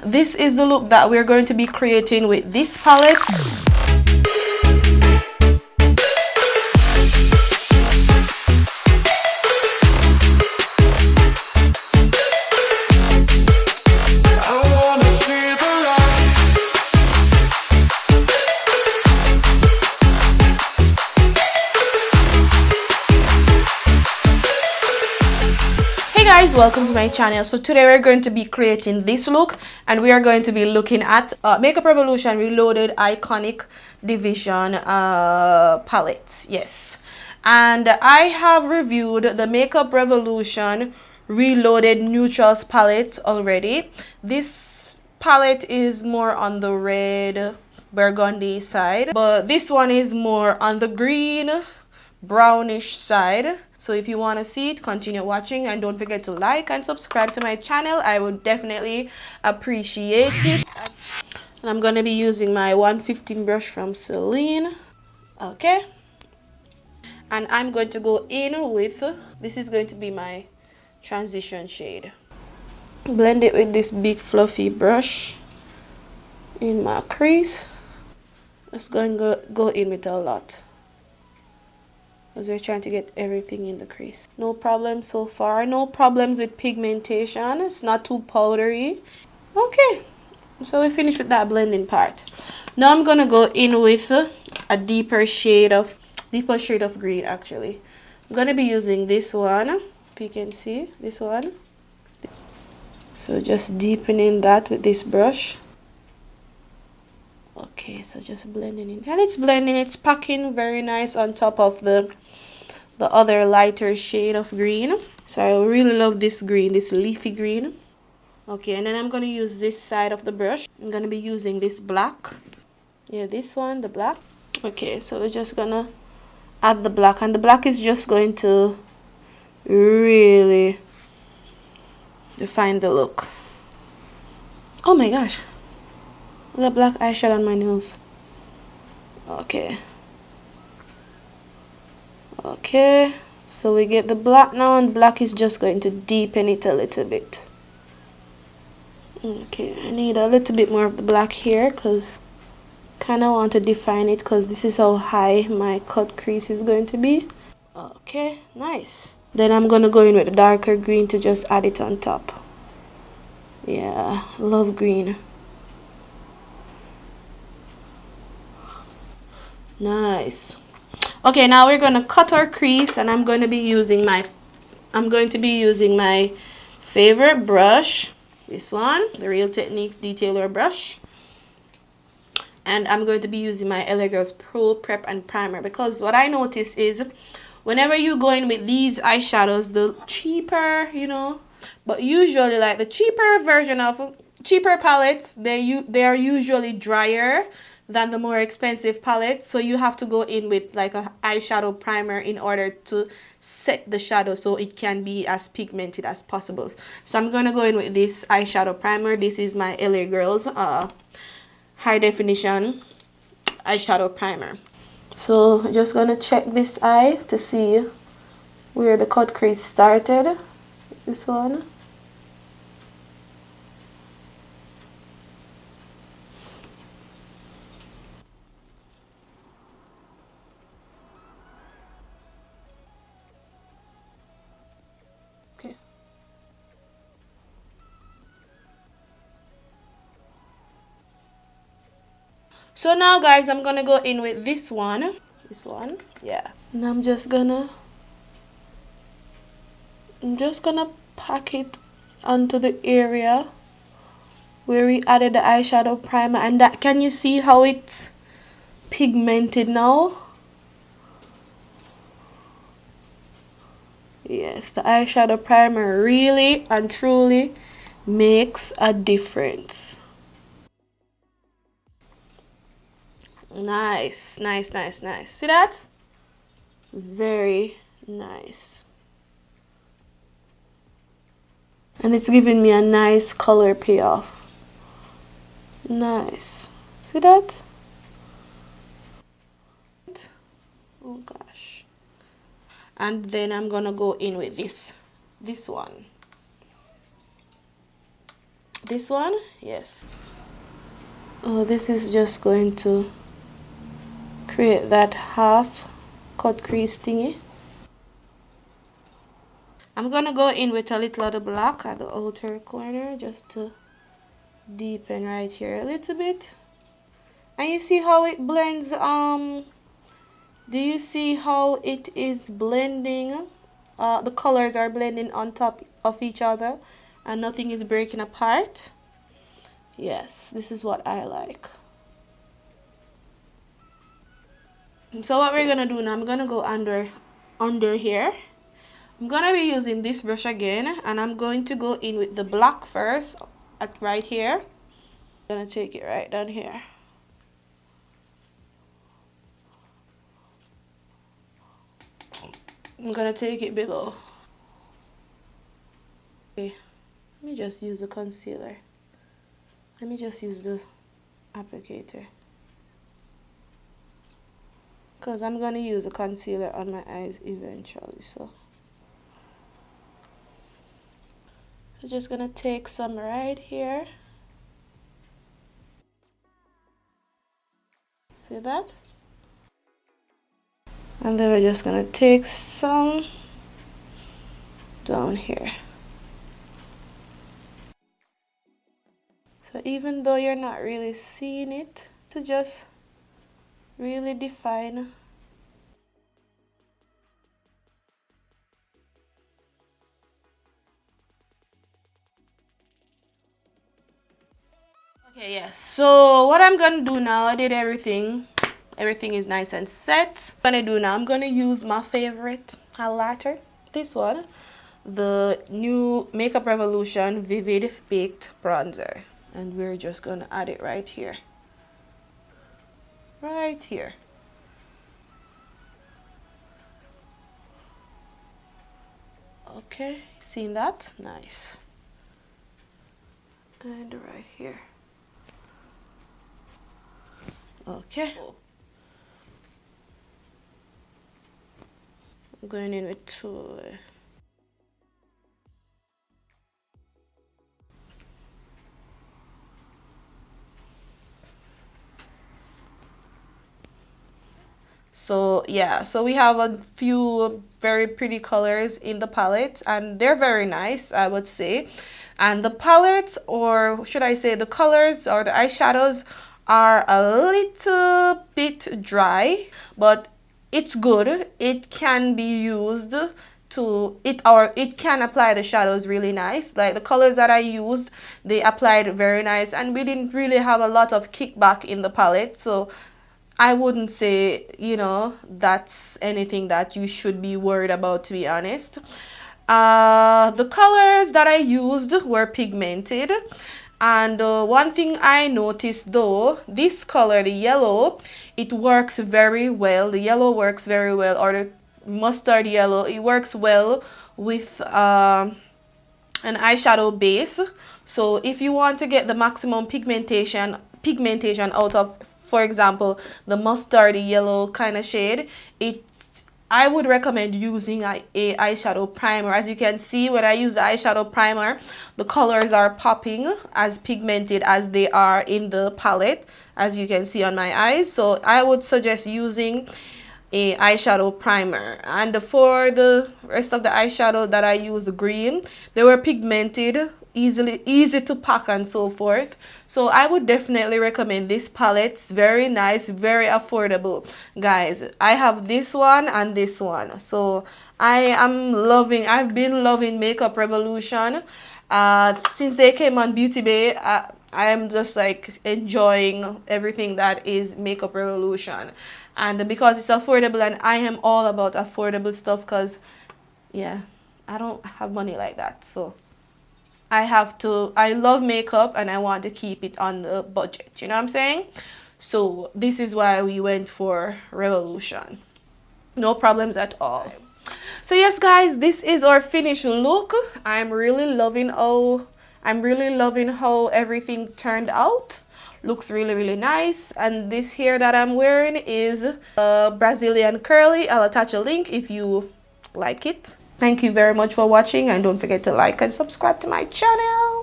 This is the look that we're going to be creating with this palette. Guys, welcome to my channel. So today we're going to be creating this look, and we are going to be looking at Makeup Revolution Reloaded Iconic Division palette. Yes, and I have reviewed the Makeup Revolution Reloaded Neutrals palette already. This palette is more on the red burgundy side, but this one is more on the green brownish side. So if you want to see it, continue watching, and don't forget to like and subscribe to my channel. I would definitely appreciate it. And I'm going to be using my 115 brush from Sylyne. Okay, and I'm going to go in with, this is going to be my transition shade. Blend it with this big fluffy brush in my crease. Let's go and go in with a lot, because we're trying to get everything in the crease. No problems so far. No problems with pigmentation. It's not too powdery. Okay, so we finished with that blending part. Now I'm gonna go in with a deeper shade of green. Actually, I'm gonna be using this one. If you can see this one. So just deepening that with this brush. Okay, so just blending it, and it's blending, it's packing very nice on top of the other lighter shade of green. So I really love this green, this leafy green. Okay, and then I'm going to use this side of the brush. I'm going to be using this black. Yeah, this one, the black. Okay, so we're just going to add the black, and the black is just going to really define the look. Oh my gosh, the black eyeshadow on my nose. Okay, so we get the black now, and black is just going to deepen it a little bit. Okay, I need a little bit more of the black here, because kind of want to define it, because this is how high my cut crease is going to be. Okay, nice. Then I'm going to go in with the darker green to just add it on top. Yeah, love green. Nice. Okay, now we're going to cut our crease, and I'm going to be using my favorite brush, this one, the Real Techniques Detailer brush. And I'm going to be using my Aliexpress Pro Prep and Primer, because what I notice is whenever you go in with these eyeshadows, the cheaper, but usually like the cheaper palettes, they are usually drier than the more expensive palettes. So you have to go in with like a eyeshadow primer in order to set the shadow so it can be as pigmented as possible. So I'm gonna go in with this eyeshadow primer. This is my LA Girls high definition eyeshadow primer. So I'm just gonna check this eye to see where the cut crease started. This one. Okay. So now guys, I'm gonna go in with this one, yeah, and I'm just gonna pack it onto the area where we added the eyeshadow primer. And that, can you see how it's pigmented now? Yes, the eyeshadow primer really and truly makes a difference. Nice, nice, nice, nice. See that? Very nice. And it's giving me a nice color payoff. Nice. See that? Oh gosh. And then I'm gonna go in with this one. This one, yes. Oh, this is just going to create that half cut crease thingy. I'm gonna go in with a little of the black at the outer corner just to deepen right here a little bit. And you see how it blends, do you see how it is blending? The colors are blending on top of each other and nothing is breaking apart. Yes, this is what I like. So what we're gonna do now, I'm gonna go under here. I'm gonna be using this brush again, and I'm going to go in with the black first at right here. I'm gonna take it right down here. I'm gonna take it below. Okay, let me just use the concealer. Let me just use the applicator, because I'm gonna use a concealer on my eyes eventually. So just gonna take some right here. See that? And then we're just gonna take some down here. So even though you're not really seeing it, to just really define. Okay, yes. So what I'm gonna do now, I did everything. Everything is nice and set. What I'm gonna do now, I'm gonna use my favorite highlighter, this one, the new Makeup Revolution Vivid Baked Bronzer, and we're just gonna add it right here. Right here. Okay, seen that? Nice. And right here. Okay. I'm going in with two. So yeah, so we have a few very pretty colors in the palette, and they're very nice, I would say. And the palettes, or should I say the colors or the eyeshadows, are a little bit dry, but it's good. It can be used to it can apply the shadows really nice. Like the colors that I used, they applied very nice, and we didn't really have a lot of kickback in the palette, so I wouldn't say, you know, that's anything that you should be worried about, to be honest. The colors that I used were pigmented, and one thing I noticed though, this color, the yellow, it works very well. The yellow works very well, or the mustard yellow, it works well with an eyeshadow base. So if you want to get the maximum pigmentation out of, for example, the mustardy yellow kind of shade, I would recommend using a eyeshadow primer. As you can see, when I use the eyeshadow primer, the colors are popping as pigmented as they are in the palette, as you can see on my eyes. So I would suggest using a eyeshadow primer. And for the rest of the eyeshadow that I used, green, they were pigmented, easy to pack and so forth. So I would definitely recommend this palette. It's very nice, very affordable, guys. I have this one and this one, so I've been loving Makeup Revolution since they came on Beauty Bay. I'm just like enjoying everything that is Makeup Revolution, and because it's affordable, and I am all about affordable stuff, because yeah, I don't have money like that, so I love makeup and I want to keep it on the budget, you know what I'm saying? So this is why we went for Revolution. No problems at all. So yes, guys, this is our finished look. I'm really loving how everything turned out. Looks really nice. And this hair that I'm wearing is Brazilian curly. I'll attach a link if you like it. Thank you very much for watching, and don't forget to like and subscribe to my channel.